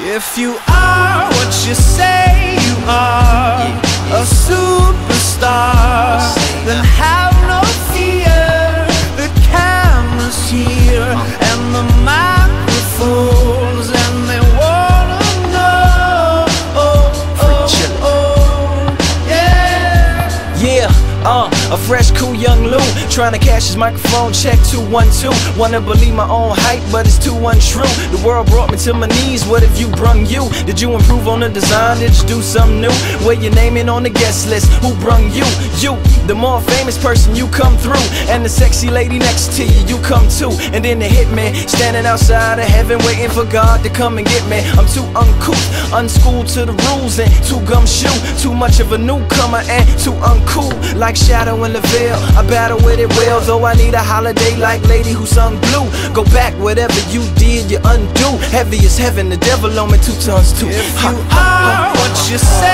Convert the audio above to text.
If you are what you say you are, a superstar, then have no fear. The camera's here and the microphones, and they wanna know. Yeah, a fresh, cool young Lou, trying to cash his microphone check 212. Wanna believe my own hype, but it's too untrue. The world brought me to my knees, what have you brung you? Did you improve on the design, did you do something new? Where your name in on the guest list, who brung you? You, the more famous person, you come through. And the sexy lady next to you come too. And then the hitman, standing outside of heaven, waiting for God to come and get me. I'm too uncouth, unschooled to the rules, and too gumshoe. Too much of a newcomer and too uncool, like Shadow in the Veil. I battle with it well, though I need a holiday like Lady who sung Blue. Go back, whatever you did, you undo. Heavy as heaven, the devil on me 2 tons too. If you are what you say